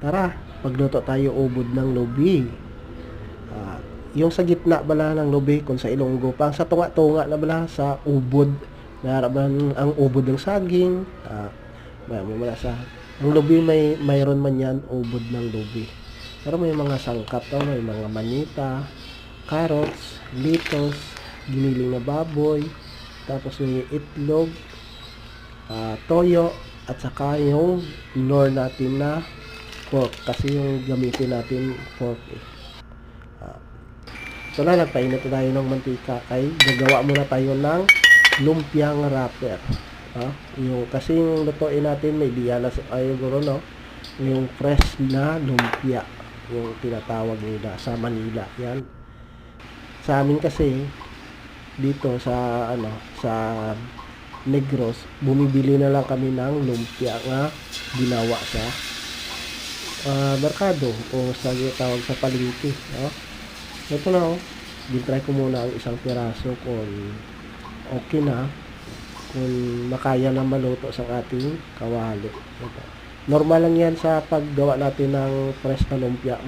Tara, magluto tayo ubod ng lubi. Yung sa gitna bala ng lubi, kung sa Ilonggo, pang sa tunga-tunga na bala sa ubod. Naraman ang ubod ng saging. Mula sa ang lubi mayroon man yan, ubod ng lubi. Pero may mga sangkap to, may mga manita, carrots, litos, giniling na baboy, tapos may itlog, toyo, at saka yung lure natin na pork, kasi yung gamitin natin pork eh. So na, nagpainit tayo ng mantika, kay gagawa muna tayo ng lumpiang wrapper. Kasi yung lutuin natin may diyanas ay guro, no? Yung fresh na lumpia, yung tinatawag nila sa Manila. Yan. Sa amin kasi dito sa sa Negros, bumibili na lang kami ng lumpia nga ginawa sa merkado o sa tawag sa palengke, no? Ito na, gintry ko muna ang isang piraso kung okay na, kung makaya na maluto sa ating kawali. Ito. Normal lang yan sa paggawa natin ng fresh na lumpia.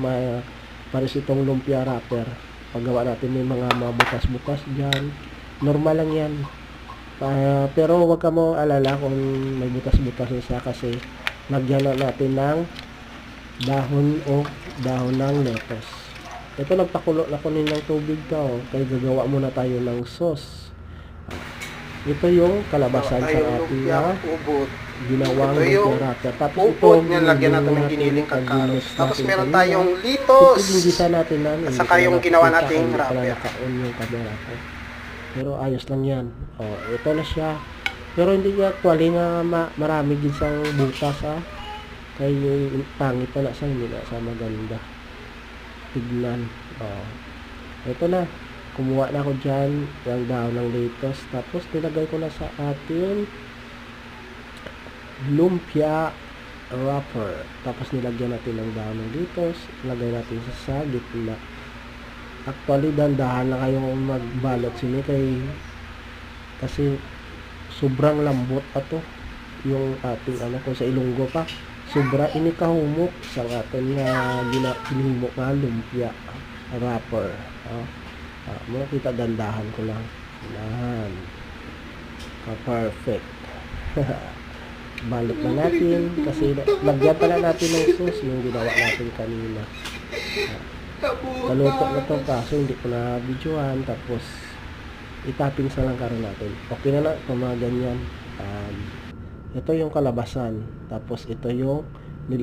Pares itong lumpia wrapper. Paggawa natin may mga mabutas-butas dyan. Normal lang yan. Pero wag ka mo alala kung may butas-butas siya, kasi lagyan na natin ng dahon ng lettuce. Ito, nagpakulo na ko ng tubig ka, kaya gagawa muna tayo ng sauce. Ito yung kalabasan sa ating ginawang lumpia wrapper. Tapos ubod niya, lagyan natin ng giniling kakaros. Tapos meron tayong litos. At saka yung ginawa nating wrapper. Yung camera ko. Pero ayos lang yan. Ito na siya. Pero hindi niya actually nga marami din sang butas, kaya yung pangit na sa, hindi na sa maganda tignan. Ito na, kumuha na ako dyan yung dahon ng lettuce, tapos nilagay ko na sa ating lumpia wrapper. Tapos nilagyan natin ng dahon ng lettuce, nilagay natin sa gitna. Actually, dandahan lang kayong magbalot sini, kasi sobrang lambot pa to yung ating kung sa Ilonggo pa, sobra ini kahumok sa atin nga ginahimok nga lumpia wrapper. Makita, dandahan ko lang. Perfect. Balot na natin, kasi lagyan pala natin ng sauce yung ginawa natin kanina. Naluto na to, kaso hindi ko na videoan. Tapos itapping sa lang karon natin. Okay na lang, mga ganyan. Ito yung kalabasan, tapos ito yung